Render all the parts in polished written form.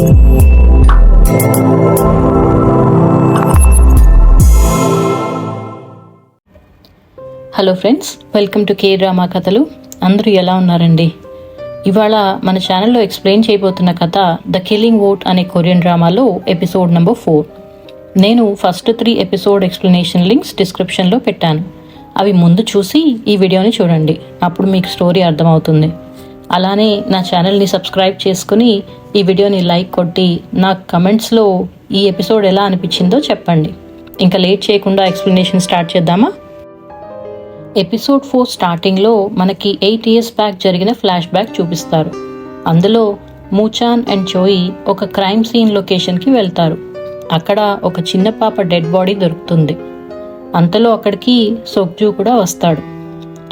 Hello friends, welcome to K drama కథలు. అందరూ ఎలా ఉన్నారండి? ఇవాళ మన ఛానల్లో ఎక్స్ప్లెయిన్ చేయబోతున్న కథ ద కిల్లింగ్ ఓట్ అనే కొరియన్ డ్రామాలో ఎపిసోడ్ నెంబర్ 4. నేను ఫస్ట్ 3 ఎపిసోడ్ ఎక్స్ప్లెనేషన్ లింక్స్ డిస్క్రిప్షన్లో పెట్టాను. అవి ముందు చూసి ఈ వీడియోని చూడండి, అప్పుడు మీకు స్టోరీ అర్థమవుతుంది. అలానే నా ఛానల్ని సబ్స్క్రైబ్ చేసుకుని ఈ వీడియోని లైక్ కొట్టి నాకు కమెంట్స్లో ఈ ఎపిసోడ్ ఎలా అనిపించిందో చెప్పండి. ఇంకా లేట్ చేయకుండా ఎక్స్ప్లెనేషన్ స్టార్ట్ చేద్దామా? ఎపిసోడ్ 4 స్టార్టింగ్లో మనకి 8 years బ్యాక్ జరిగిన ఫ్లాష్ బ్యాక్ చూపిస్తారు. అందులో మూచాన్ అండ్ చోయి ఒక క్రైమ్ సీన్ లొకేషన్కి వెళ్తారు. అక్కడ ఒక చిన్న పాప డెడ్ బాడీ దొరుకుతుంది. అంతలో అక్కడికి సోగ్జూ కూడా వస్తాడు.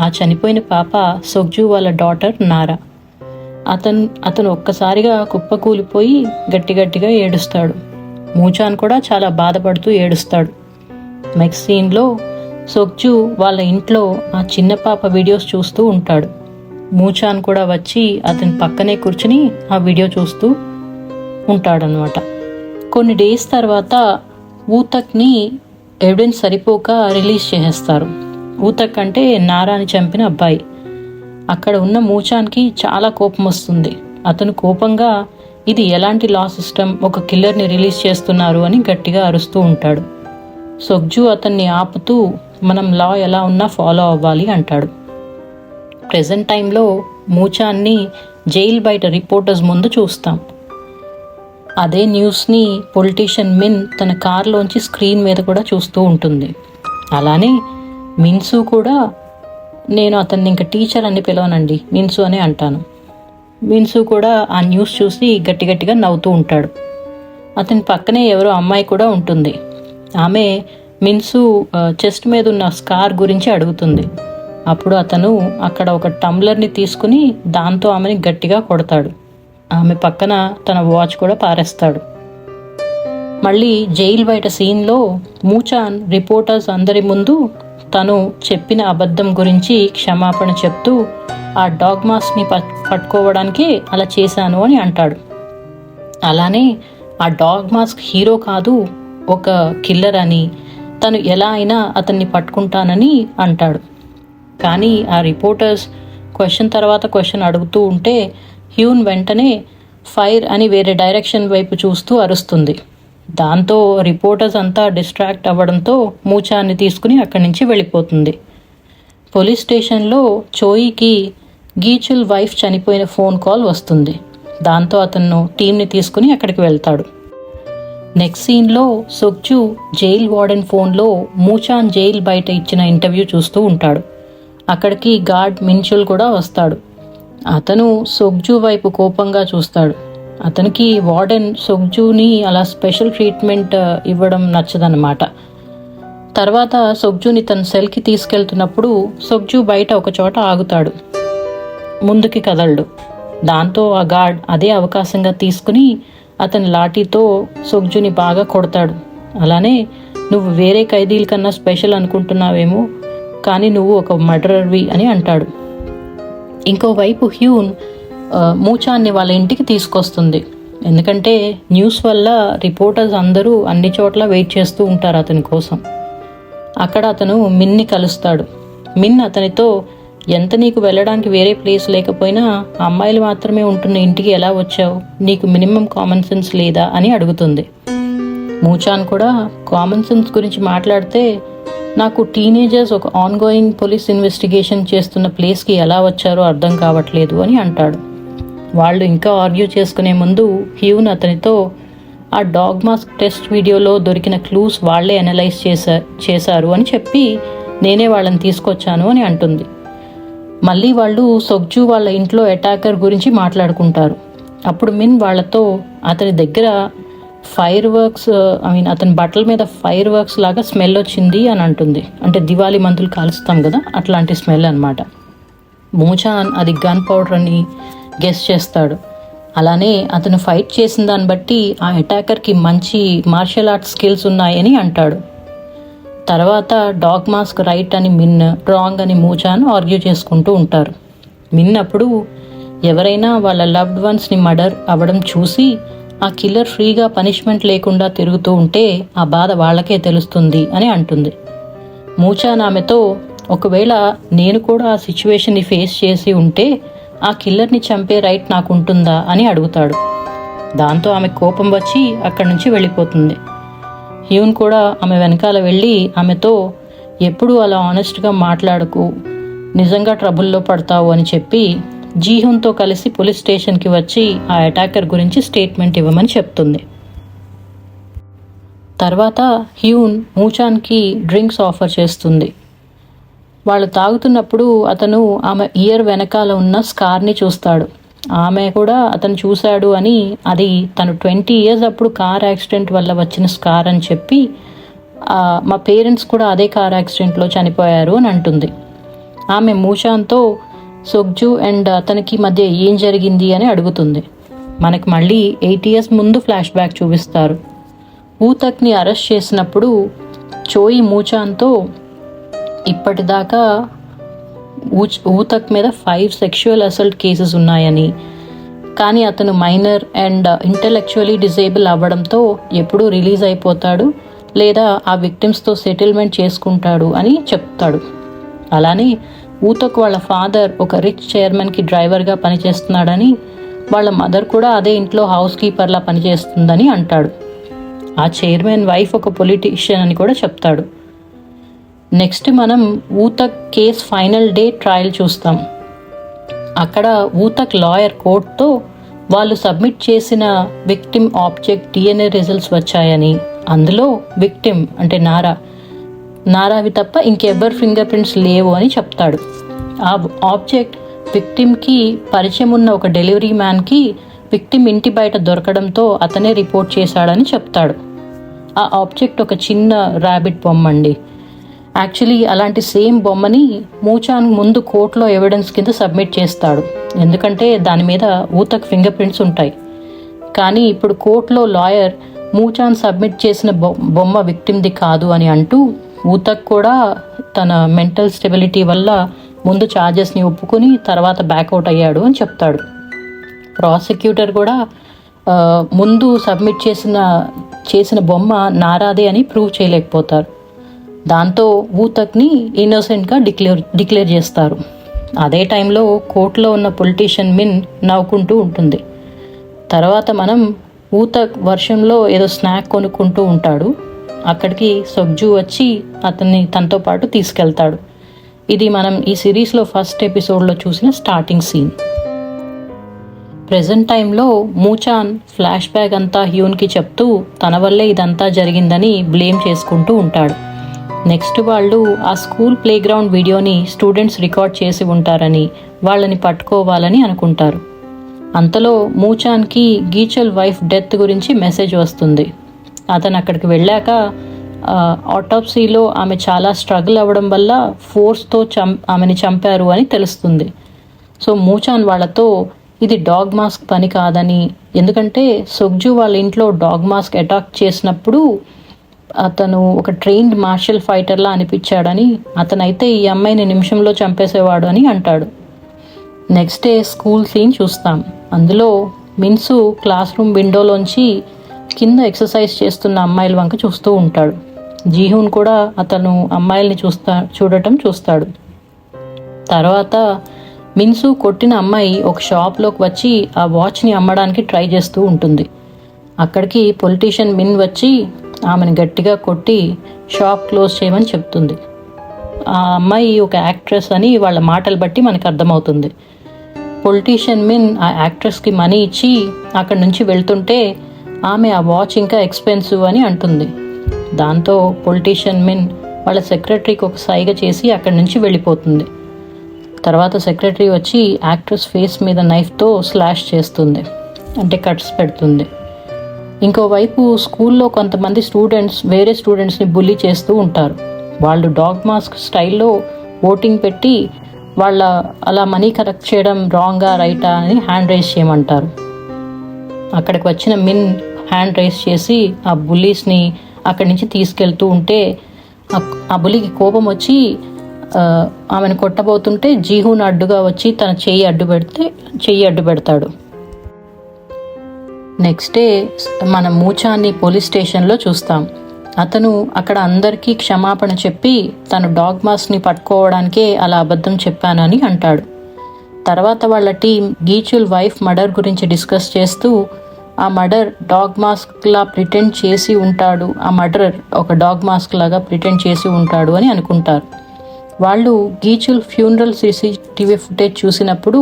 ఆ చనిపోయిన పాప సోగ్జూ వాళ్ళ డాటర్ నారా. అతను ఒక్కసారిగా కుప్పకూలిపోయి గట్టిగా ఏడుస్తాడు. మూచాన్ కూడా చాలా బాధపడుతూ ఏడుస్తాడు. నెక్స్ట్ సీన్లో సోగ్జూ వాళ్ళ ఇంట్లో ఆ చిన్న పాప వీడియోస్ చూస్తూ ఉంటాడు. మూచాన్ కూడా వచ్చి అతని పక్కనే కూర్చుని ఆ వీడియో చూస్తూ ఉంటాడనమాట. కొన్ని డేస్ తర్వాత ఊతక్ని ఎవిడెన్స్ సరిపోక రిలీజ్ చేసేస్తారు. ఊతక్ అంటే నారాని చంపిన అబ్బాయి. అక్కడ ఉన్న మూచాన్కి చాలా కోపం వస్తుంది. అతను కోపంగా ఇది ఎలాంటి లా సిస్టమ్, ఒక కిల్లర్ని రిలీజ్ చేస్తున్నారు అని గట్టిగా అరుస్తూ ఉంటాడు. సోగ్జూ అతన్ని ఆపుతూ మనం లా ఎలా ఉన్నా ఫాలో అవ్వాలి అంటాడు. ప్రెజెంట్ టైంలో మూచాన్ని జైలు బయట రిపోర్టర్స్ ముందు చూస్తాం. అదే న్యూస్ని పొలిటీషియన్ మిన్ తన కార్లోంచి స్క్రీన్ మీద కూడా చూస్తూ ఉంటుంది. అలానే మిన్సు కూడా, నేను అతన్ని ఇంకా టీచర్ అని పిలవనండి, మిన్సు అని అంటాను. మిన్సు కూడా ఆ న్యూస్ చూసి గట్టిగా నవ్వుతూ ఉంటాడు. అతని పక్కనే ఎవరో అమ్మాయి కూడా ఉంటుంది. ఆమె మిన్సు చెస్ట్ మీద ఉన్న స్కార్ గురించి అడుగుతుంది. అప్పుడు అతను అక్కడ ఒక టంబ్లర్ని తీసుకుని దాంతో ఆమెని గట్టిగా కొడతాడు. ఆమె పక్కన తన వాచ్ కూడా పారేస్తాడు. మళ్ళీ జైలు బయట సీన్లో మూచాన్ రిపోర్టర్స్ అందరి ముందు తను చెప్పిన అబద్ధం గురించి క్షమాపణ చెప్తూ ఆ డాగ్ మాస్క్ని పట్టుకోవడానికి అలా చేశాను అని అంటాడు. అలానే ఆ డాగ్ మాస్క్ హీరో కాదు, ఒక కిల్లర్ అని, తను ఎలా అయినా అతన్ని పట్టుకుంటానని అంటాడు. కానీ ఆ రిపోర్టర్స్ క్వశ్చన్ తర్వాత క్వశ్చన్ అడుగుతూ ఉంటే హ్యూన్ వెంటనే ఫైర్ అని వేరే డైరెక్షన్ వైపు చూస్తూ అరుస్తుంది. దాంతో రిపోర్టర్స్ అంతా డిస్ట్రాక్ట్ అవ్వడంతో మూచాన్ని తీసుకుని అక్కడి నుంచి వెళ్ళిపోతుంది. పోలీస్ స్టేషన్లో చోయికి గీచుల్ వైఫ్ చనిపోయిన ఫోన్ కాల్ వస్తుంది. దాంతో అతను టీంని తీసుకుని అక్కడికి వెళ్తాడు. నెక్స్ట్ సీన్లో సోగ్జూ జైల్ వార్డెన్ ఫోన్లో మూచాన్ జైల్ బయట ఇచ్చిన ఇంటర్వ్యూ చూస్తూ ఉంటాడు. అక్కడికి గార్డ్ మిన్చుల్ కూడా వస్తాడు. అతను సోగ్జూ వైపు కోపంగా చూస్తాడు. అతనికి వార్డెన్ సోగ్జూని అలా స్పెషల్ ట్రీట్మెంట్ ఇవ్వడం నచ్చదన్నమాట. తర్వాత సోగ్జూని తన సెల్కి తీసుకెళ్తున్నప్పుడు సోగ్జూ బయట ఒక చోట ఆగుతాడు, ముందుకి కదలడు. దాంతో ఆ గార్డ్ అదే అవకాశంగా తీసుకుని అతని లాఠీతో సోగ్జూని బాగా కొడతాడు. అలానే నువ్వు వేరే ఖైదీల కన్నా స్పెషల్ అనుకుంటున్నావేమో, కానీ నువ్వు ఒక మర్డరర్వి అని అంటాడు. ఇంకోవైపు హ్యూన్ మూచాన్ని వాళ్ళ ఇంటికి తీసుకొస్తుంది. ఎందుకంటే న్యూస్ వల్ల రిపోర్టర్స్ అందరూ అన్ని చోట్ల వెయిట్ చేస్తూ ఉంటారు అతని కోసం. అక్కడ అతను మిన్ని కలుస్తాడు. మిన్ అతనితో, ఎంత నీకు వెళ్ళడానికి వేరే ప్లేస్ లేకపోయినా అమ్మాయిలు మాత్రమే ఉంటున్న ఇంటికి ఎలా వచ్చావు, నీకు మినిమం కామన్ సెన్స్ లేదా అని అడుగుతుంది. మూచాన్ కూడా కామన్ సెన్స్ గురించి మాట్లాడితే, నాకు టీనేజర్స్ ఒక ఆన్గోయింగ్ పోలీస్ ఇన్వెస్టిగేషన్ చేస్తున్న ప్లేస్కి ఎలా వచ్చారో అర్థం కావట్లేదు అని అంటాడు. వాళ్ళు ఇంకా ఆర్గ్యూ చేసుకునే ముందు హ్యూన్ అతనితో, ఆ డాగ్ మాస్క్ టెస్ట్ వీడియోలో దొరికిన క్లూస్ వాళ్లే అనలైజ్ చేశారు అని చెప్పి నేనే వాళ్ళని తీసుకొచ్చాను అని అంటుంది. మళ్ళీ వాళ్ళు సోగ్జూ వాళ్ళ ఇంట్లో అటాకర్ గురించి మాట్లాడుకుంటారు. అప్పుడు మిన్ వాళ్ళతో అతని దగ్గర ఫైర్ వర్క్స్ అతని బట్టల మీద ఫైర్ వర్క్స్ లాగా స్మెల్ వచ్చింది అని అంటుంది. అంటే దివాళీ మందులు కాలుస్తాం కదా, అట్లాంటి స్మెల్ అనమాట. మూచాన్ అది గన్ పౌడర్ అని గెస్ చేస్తాడు. అలానే అతను ఫైట్ చేసిన దాన్ని బట్టి ఆ అటాకర్కి మంచి మార్షల్ ఆర్ట్స్ స్కిల్స్ ఉన్నాయని అంటాడు. తర్వాత డాగ్ మాస్క్ రైట్ అని మిన్, రాంగ్ అని మూచాన్ ఆర్గ్యూ చేసుకుంటూ ఉంటారు. మిన్ అప్పుడు ఎవరైనా వాళ్ళ లవ్డ్ వన్స్ని మర్డర్ అవ్వడం చూసి ఆ కిల్లర్ ఫ్రీగా పనిష్మెంట్ లేకుండా తిరుగుతూ ఉంటే ఆ బాధ వాళ్ళకే తెలుస్తుంది అని అంటుంది. మూచాన్ ఆమెతో, ఒకవేళ నేను కూడా ఆ సిచ్యువేషన్ని ఫేస్ చేసి ఉంటే ఆ కిల్లర్ని చంపే రైట్ నాకు ఉంటుందా అని అడుగుతాడు. దాంతో ఆమె కోపం వచ్చి అక్కడి నుంచి వెళ్ళిపోతుంది. హ్యూన్ కూడా ఆమె వెనకాల వెళ్ళి ఆమెతో, ఎప్పుడూ అలా ఆనెస్ట్గా మాట్లాడకు, నిజంగా ట్రబుల్లో పడతావు అని చెప్పి జీహూన్తో కలిసి పోలీస్ స్టేషన్కి వచ్చి ఆ అటాకర్ గురించి స్టేట్మెంట్ ఇవ్వమని చెప్తుంది. తర్వాత హ్యూన్ మూచాన్కి డ్రింక్స్ ఆఫర్ చేస్తుంది. వాళ్ళు తాగుతున్నప్పుడు అతను ఆమె ఇయర్ వెనకాల ఉన్న స్కార్ని చూస్తాడు. ఆమె కూడా అతను చూశాడు అని, అది తను 20 years అప్పుడు కార్ యాక్సిడెంట్ వల్ల వచ్చిన స్కార్ అని చెప్పి, మా పేరెంట్స్ కూడా అదే కార్ యాక్సిడెంట్లో చనిపోయారు అని అంటుంది. ఆమె మూచాన్తో సొగ్జు అండ్ అతనికి మధ్య ఏం జరిగింది అని అడుగుతుంది. మనకి మళ్ళీ 8 years ముందు ఫ్లాష్ బ్యాక్ చూపిస్తారు. ఊతక్ని అరెస్ట్ చేసినప్పుడు చోయి మూచాన్తో, ఇప్పటిదాకా ఊతక్ మీద 5 సెక్షువల్ అసల్ట్ కేసెస్ ఉన్నాయని, కానీ అతను మైనర్ అండ్ ఇంటెలెక్చువల్లీ డిజేబుల్ అవ్వడంతో ఎప్పుడూ రిలీజ్ అయిపోతాడు లేదా ఆ విక్టిమ్స్తో సెటిల్మెంట్ చేసుకుంటాడు అని చెప్తాడు. అలానే ఊతక్ వాళ్ళ ఫాదర్ ఒక రిచ్ చైర్మన్కి డ్రైవర్గా పనిచేస్తున్నాడని, వాళ్ళ మదర్ కూడా అదే ఇంట్లో హౌస్ కీపర్లా పనిచేస్తుందని అంటాడు. ఆ చైర్మన్ వైఫ్ ఒక పొలిటీషియన్ అని కూడా చెప్తాడు. నెక్స్ట్ మనం ఊతక్ కేస్ ఫైనల్ డే ట్రయల్ చూస్తాం. అక్కడ ఊతక్ లాయర్ కోర్టుతో వాళ్ళు సబ్మిట్ చేసిన విక్టిమ్ ఆబ్జెక్ట్ DNA రిజల్ట్స్ వచ్చాయని, అందులో విక్టిమ్ అంటే నారావి తప్ప ఇంకెవ్వరి ఫింగర్ ప్రింట్స్ లేవు అని చెప్తాడు. ఆ ఆబ్జెక్ట్ విక్టిమ్కి పరిచయం ఉన్న ఒక డెలివరీ మ్యాన్కి విక్టిమ్ ఇంటి బయట దొరకడంతో అతనే రిపోర్ట్ చేశాడని చెప్తాడు. ఆ ఆబ్జెక్ట్ ఒక చిన్న ర్యాబిట్ బొమ్మ అండి. యాక్చువల్లీ అలాంటి సేమ్ బొమ్మని మూచాన్ ముందు కోర్టులో ఎవిడెన్స్ కింద సబ్మిట్ చేస్తాడు, ఎందుకంటే దాని మీద ఊతక్ ఫింగర్ ప్రింట్స్ ఉంటాయి. కానీ ఇప్పుడు కోర్టులో లాయర్ మూచాన్ సబ్మిట్ చేసిన బొమ్మ విక్టిమ్ది కాదు అని అంటూ, ఊతక్ కూడా తన మెంటల్ స్టెబిలిటీ వల్ల ముందు ఛార్జెస్ని ఒప్పుకుని తర్వాత బ్యాక్అవుట్ అయ్యాడు అని చెప్తాడు. ప్రాసిక్యూటర్ కూడా ముందు సబ్మిట్ చేసిన బొమ్మ నారాదే అని ప్రూవ్ చేయలేకపోతారు. దాంతో ఊతక్ని ఇన్నోసెంట్గా డిక్లేర్ చేస్తారు. అదే టైంలో కోర్టులో ఉన్న పొలిటీషియన్ మిన్ నవ్వుకుంటూ ఉంటుంది. తర్వాత మనం ఊతక్ వర్షంలో ఏదో స్నాక్ కొనుక్కుంటూ ఉంటాడు. అక్కడికి సొగ్జు వచ్చి అతన్ని తనతో పాటు తీసుకెళ్తాడు. ఇది మనం ఈ సిరీస్లో ఫస్ట్ ఎపిసోడ్లో చూసిన స్టార్టింగ్ సీన్. ప్రెజెంట్ టైంలో మూచాన్ ఫ్లాష్ బ్యాక్ అంతా హ్యూన్కి చెప్తూ తన వల్లే ఇదంతా జరిగిందని బ్లేమ్ చేసుకుంటూ ఉంటాడు. నెక్స్ట్ వాళ్ళు ఆ స్కూల్ ప్లేగ్రౌండ్ వీడియోని స్టూడెంట్స్ రికార్డ్ చేసి ఉంటారని, వాళ్ళని పట్టుకోవాలని అనుకుంటారు. అంతలో మూచాన్కి గీచల్ వైఫ్ డెత్ గురించి మెసేజ్ వస్తుంది. అతను అక్కడికి వెళ్ళాక ఆటోప్సీలో ఆమె చాలా స్ట్రగుల్ అవ్వడం వల్ల ఫోర్స్తో ఆమెని చంపారు అని తెలుస్తుంది. సో మూచాన్ వాళ్ళతో ఇది డాగ్ మాస్క్ పని కాదని, ఎందుకంటే సొగ్జు వాళ్ళ ఇంట్లో డాగ్ మాస్క్ అటాక్ చేసినప్పుడు అతను ఒక ట్రైన్డ్ మార్షల్ ఫైటర్లా అనిపించాడని, అతనైతే ఈ అమ్మాయిని నిమిషంలో చంపేసేవాడు అని అంటాడు. నెక్స్ట్ డే స్కూల్ సీన్ చూస్తాం. అందులో మిన్సు క్లాస్ రూమ్ విండోలోంచి కింద ఎక్సర్సైజ్ చేస్తున్న అమ్మాయిల వంక చూస్తూ ఉంటాడు. జీహూన్ కూడా అతను అమ్మాయిల్ని చూస్తాడు. తర్వాత మిన్సు కొట్టిన అమ్మాయి ఒక షాప్లోకి వచ్చి ఆ వాచ్ని అమ్మడానికి ట్రై చేస్తూ ఉంటుంది. అక్కడికి పొలిటీషియన్ మిన్ వచ్చి ఆమెను గట్టిగా కొట్టి షాప్ క్లోజ్ చేయమని చెప్తుంది. ఆ అమ్మాయి ఒక యాక్ట్రెస్ అని వాళ్ళ మాటలు బట్టి మనకు అర్థమవుతుంది. పొలిటీషియన్ మిన్ ఆ యాక్ట్రెస్కి మనీ ఇచ్చి అక్కడి నుంచి వెళ్తుంటే ఆమె ఆ వాచ్ ఇంకా ఎక్స్పెన్సివ్ అని అంటుంది. దాంతో పొలిటీషియన్ మిన్ వాళ్ళ సెక్రటరీకి ఒక సైగ చేసి అక్కడి నుంచి వెళ్ళిపోతుంది. తర్వాత సెక్రటరీ వచ్చి యాక్ట్రెస్ ఫేస్ మీద నైఫ్తో స్లాష్ చేస్తుంది, అంటే కట్స్ పెడుతుంది. ఇంకోవైపు స్కూల్లో కొంతమంది స్టూడెంట్స్ వేరే స్టూడెంట్స్ని బుల్లీ చేస్తూ ఉంటారు. వాళ్ళు డాగ్ మాస్క్ స్టైల్లో ఓటింగ్ పెట్టి వాళ్ళ అలా మనీ కలెక్ట్ చేయడం రాంగా రైటా అని హ్యాండ్ రైజ్ చేయమంటారు. అక్కడికి వచ్చిన మిన్ హ్యాండ్ రైజ్ చేసి ఆ బుల్లీస్ని అక్కడి నుంచి తీసుకెళ్తూ ఉంటే ఆ బుల్లీకి కోపం వచ్చి ఆమెను కొట్టబోతుంటే జీహూన్ అడ్డుగా వచ్చి తన చెయ్యి అడ్డు పెడతాడు. నెక్స్ట్ డే మన మూచాన్ని పోలీస్ స్టేషన్లో చూస్తాం. అతను అక్కడ అందరికీ క్షమాపణ చెప్పి తను డాగ్ మాస్క్ని పట్టుకోవడానికే అలా అబద్ధం చెప్పానని అంటాడు. తర్వాత వాళ్ళ టీం గీచుల్ వైఫ్ మర్డర్ గురించి డిస్కస్ చేస్తూ ఆ మర్డర్ డాగ్ మాస్క్ లా ప్రిటెండ్ చేసి ఉంటాడు, ఆ మర్డరర్ ఒక డాగ్ మాస్క్ లాగా ప్రిటెండ్ చేసి ఉంటాడు అని అనుకుంటారు. వాళ్ళు గీచుల్ ఫ్యూనరల్ CCTV ఫుటేజ్ చూసినప్పుడు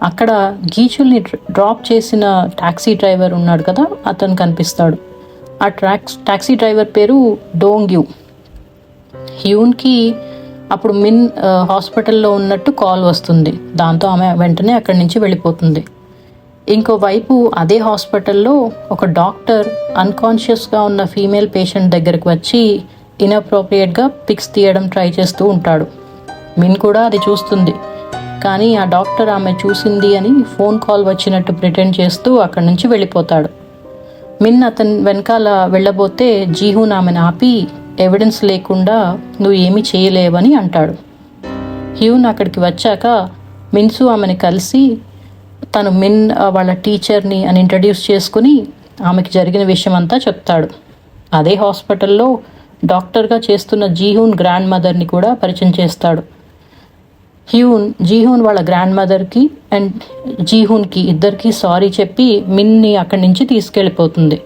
అక్కడ గీచుల్ని డ్రాప్ చేసిన టాక్సీ డ్రైవర్ ఉన్నాడు కదా, అతను కనిపిస్తాడు. ఆ టాక్సీ డ్రైవర్ పేరు డోంగ్యూ. హ్యూన్కి అప్పుడు మిన్ హాస్పిటల్లో ఉన్నట్టు కాల్ వస్తుంది. దాంతో ఆమె వెంటనే అక్కడి నుంచి వెళ్ళిపోతుంది. ఇంకోవైపు అదే హాస్పిటల్లో ఒక డాక్టర్ అన్కాన్షియస్గా ఉన్న ఫీమేల్ పేషెంట్ దగ్గరికి వచ్చి ఇన్అప్రోప్రియేట్గా పిక్స్ తీయడం ట్రై చేస్తూ ఉంటాడు. మిన్ కూడా అది చూస్తుంది, కానీ ఆ డాక్టర్ ఆమె చూసింది అని ఫోన్ కాల్ వచ్చినట్టు ప్రిటెండ్ చేస్తూ అక్కడి నుంచి వెళ్ళిపోతాడు. మిన్ అతని వెనకాల వెళ్ళబోతే జీహూన్ ఆమెను ఆపి ఎవిడెన్స్ లేకుండా నువ్వు ఏమీ చేయలేవని అంటాడు. హ్యూన్ అక్కడికి వచ్చాక మిన్సు ఆమెను కలిసి తను మిన్ వాళ్ళ టీచర్ని అని ఇంట్రడ్యూస్ చేసుకుని ఆమెకి జరిగిన విషయం అంతా చెప్తాడు. అదే హాస్పిటల్లో డాక్టర్గా చేస్తున్న జీహూన్ గ్రాండ్ మదర్ని కూడా పరిచయం చేస్తాడు. జీహూన్ వాళ్ళ గ్రాండ్ మదర్కి అండ్ జీహూన్కి ఇద్దరికి సారీ చెప్పి మిన్ని అక్కడి నుంచి తీసుకెళ్ళిపోతుంది.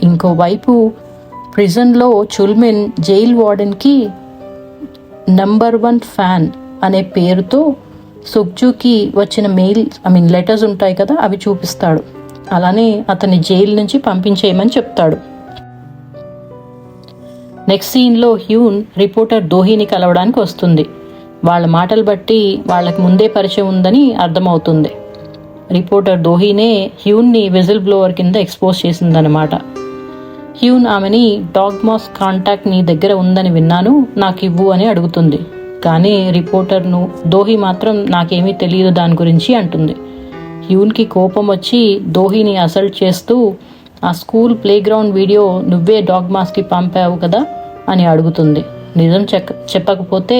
ఇంకోవైపు ప్రిజన్లో చుల్మిన్ జైల్ వార్డెన్కి నంబర్ 1 ఫ్యాన్ అనే పేరుతో సుగ్జుకి వచ్చిన లెటర్స్ ఉంటాయి కదా, అవి చూపిస్తాడు. అలానే అతన్ని జైలు నుంచి పంపించేయమని చెప్తాడు. నెక్స్ట్ సీన్లో హ్యూన్ రిపోర్టర్ దోహీని కలవడానికి వస్తుంది. వాళ్ళ మాటలు బట్టి వాళ్ళకి ముందే పరిచయం ఉందని అర్థమవుతుంది. రిపోర్టర్ దోహీనే హ్యూన్ని విజిల్ బ్లోవర్ కింద ఎక్స్పోజ్ చేసిందనమాట. హ్యూన్ ఆమెని డాగ్ మాస్క్ కాంటాక్ట్ నీ దగ్గర ఉందని విన్నాను, నాకు ఇవ్వు అని అడుగుతుంది. కానీ రిపోర్టర్ను దోహీ మాత్రం నాకేమీ తెలియదు దాని గురించి అంటుంది. హ్యూన్కి కోపం వచ్చి దోహీని అసల్ట్ చేస్తూ ఆ స్కూల్ ప్లేగ్రౌండ్ వీడియో నువ్వే డాగ్ మాస్క్కి పంపావు కదా అని అడుగుతుంది. నిజం చెప్పకపోతే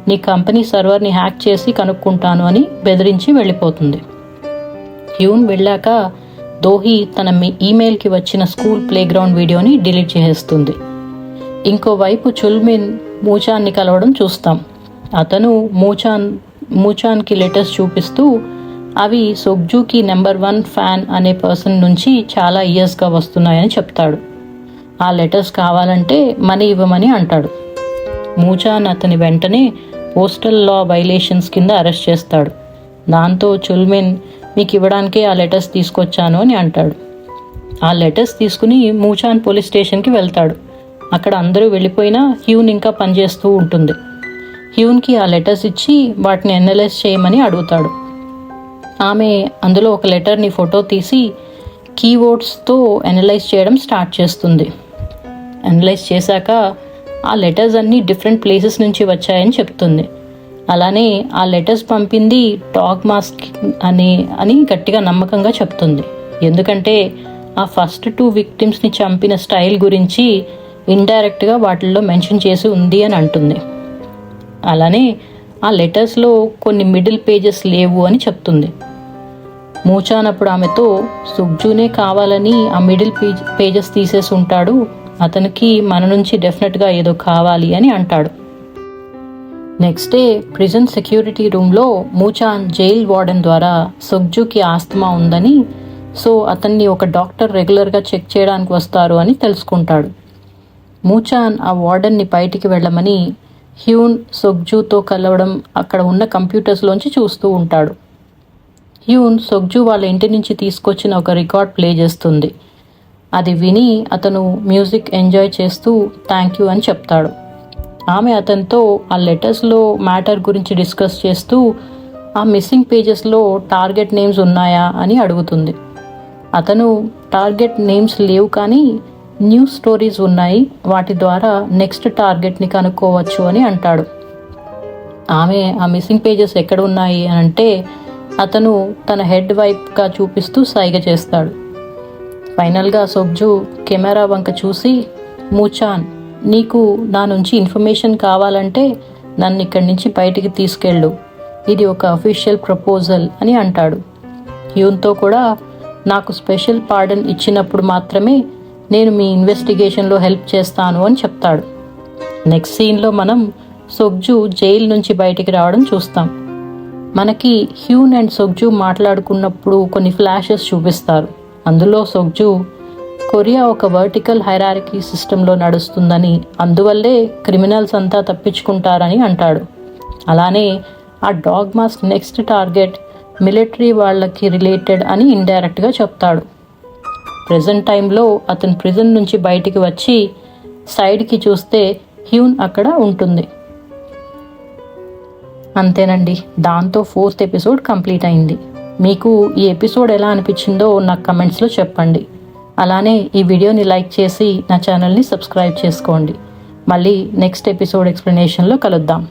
నీ కంపెనీ సర్వర్ని హ్యాక్ చేసి కనుక్కుంటాను అని బెదిరించి వెళ్ళిపోతుంది. హ్యూన్ వెళ్ళాక దోహీ తన ఈమెయిల్కి వచ్చిన స్కూల్ ప్లేగ్రౌండ్ వీడియోని డిలీట్ చేసేస్తుంది. ఇంకోవైపు చుల్మిన్ మూచాన్ని కలవడం చూస్తాం. అతను మూచాన్కి లెటర్స్ చూపిస్తూ అవి సొగ్జుకి నెంబర్ 1 ఫ్యాన్ అనే పర్సన్ నుంచి చాలా ఇయర్స్గా వస్తున్నాయని చెప్తాడు. ఆ లెటర్స్ కావాలంటే మనీ ఇవ్వమని అంటాడు. మూచాన్ అతని వెంటనే పోస్టల్ లా వైలేషన్స్ కింద అరెస్ట్ చేస్తాడు. దాంతో చుల్మిన్ మీకు ఇవ్వడానికే ఆ లెటర్స్ తీసుకొచ్చాను అని అంటాడు. ఆ లెటర్స్ తీసుకుని మూచాన్ పోలీస్ స్టేషన్కి వెళ్తాడు. అక్కడ అందరూ వెళ్ళిపోయినా హ్యూన్ ఇంకా పనిచేస్తూ ఉంటుంది. హ్యూన్కి ఆ లెటర్స్ ఇచ్చి వాటిని అనలైజ్ చేయమని అడుగుతాడు. ఆమె అందులో ఒక లెటర్ని ఫోటో తీసి కీవర్డ్స్తో అనలైజ్ చేయడం స్టార్ట్ చేస్తుంది. అనలైజ్ చేశాక ఆ లెటర్స్ అన్నీ డిఫరెంట్ ప్లేసెస్ నుంచి వచ్చాయని చెప్తుంది. అలానే ఆ లెటర్స్ పంపింది డాగ్ మాస్క్ అని గట్టిగా నమ్మకంగా చెప్తుంది. ఎందుకంటే ఆ ఫస్ట్ 2 విక్టిమ్స్ని చంపిన స్టైల్ గురించి ఇండైరెక్ట్గా వాటిల్లో మెన్షన్ చేసి ఉంది అని అంటుంది. అలానే ఆ లెటర్స్లో కొన్ని మిడిల్ పేజెస్ లేవు అని చెప్తుంది. మూచాన్ అప్పుడు ఆమెతో సుగ్జునే కావాలని ఆ మిడిల్ పేజెస్ తీసేసి ఉంటాడు, అతనికి మన నుంచి డెఫినెట్గా ఏదో కావాలి అని అంటాడు. నెక్స్ట్ డే ప్రిజన్ సెక్యూరిటీ రూమ్లో మూచాన్ జైల్ వార్డెన్ ద్వారా సుగ్జుకి ఆస్తమా ఉందని, సో అతన్ని ఒక డాక్టర్ రెగ్యులర్గా చెక్ చేయడానికి వస్తారు అని తెలుసుకుంటాడు. మూచాన్ ఆ వార్డెన్ని బయటికి వెళ్ళమని హ్యూన్ సొగ్జుతో కలవడం అక్కడ ఉన్న కంప్యూటర్స్లోంచి చూస్తూ ఉంటాడు. హ్యూన్ సొగ్జు వాళ్ళ ఇంటి నుంచి తీసుకొచ్చిన ఒక రికార్డ్ ప్లే చేస్తుంది. అది విని అతను మ్యూజిక్ ఎంజాయ్ చేస్తూ థ్యాంక్ యూ అని చెప్తాడు. ఆమె అతనితో ఆ లెటర్స్లో మ్యాటర్ గురించి డిస్కస్ చేస్తూ ఆ మిస్సింగ్ పేజెస్లో టార్గెట్ నేమ్స్ ఉన్నాయా అని అడుగుతుంది. అతను టార్గెట్ నేమ్స్ లేవు కానీ న్యూస్ స్టోరీస్ ఉన్నాయి, వాటి ద్వారా నెక్స్ట్ టార్గెట్ని కనుక్కోవచ్చు అని అంటాడు. ఆమె ఆ మిస్సింగ్ పేజెస్ ఎక్కడ ఉన్నాయి అని అంటే అతను తన హెడ్ వైపుగా చూపిస్తూ సైగ చేస్తాడు. ఫైనల్గా సొగ్జు కెమెరా వంక చూసి మూచాన్, నీకు నా నుంచి ఇన్ఫర్మేషన్ కావాలంటే నన్ను ఇక్కడి నుంచి బయటికి తీసుకెళ్ళు, ఇది ఒక అఫీషియల్ ప్రపోజల్ అని అంటాడు. హ్యూన్తో కూడా నాకు స్పెషల్ పార్డన్ ఇచ్చినప్పుడు మాత్రమే నేను మీ ఇన్వెస్టిగేషన్లో హెల్ప్ చేస్తాను అని చెప్తాడు. నెక్స్ట్ సీన్లో మనం సొగ్జు జైలు నుంచి బయటికి రావడం చూస్తాం. మనకి హ్యూన్ అండ్ సొగ్జు మాట్లాడుకున్నప్పుడు కొన్ని ఫ్లాషెస్ చూపిస్తారు. అందులో సొగ్జు కొరియా ఒక వర్టికల్ హైరార్కీ సిస్టంలో నడుస్తుందని, అందువల్లే క్రిమినల్స్ అంతా తప్పించుకుంటారని అంటాడు. అలానే ఆ dog mask next target military వాళ్ళకి రిలేటెడ్ అని ఇండైరెక్ట్గా చెప్తాడు. ప్రెజెంట్ టైంలో అతను ప్రిజన్ నుంచి బయటికి వచ్చి సైడ్కి చూస్తే హ్యూన్ అక్కడ ఉంటుంది. అంతేనండి, దాంతో 4th ఎపిసోడ్ కంప్లీట్ అయింది. మీకు ఈ ఎపిసోడ్ ఎలా అనిపించిందో నాకు కమెంట్స్లో చెప్పండి. అలానే ఈ వీడియోని లైక్ చేసి నా ఛానల్ని సబ్స్క్రైబ్ చేసుకోండి. మళ్ళీ నెక్స్ట్ ఎపిసోడ్ ఎక్స్ప్లెనేషన్లో కలుద్దాం.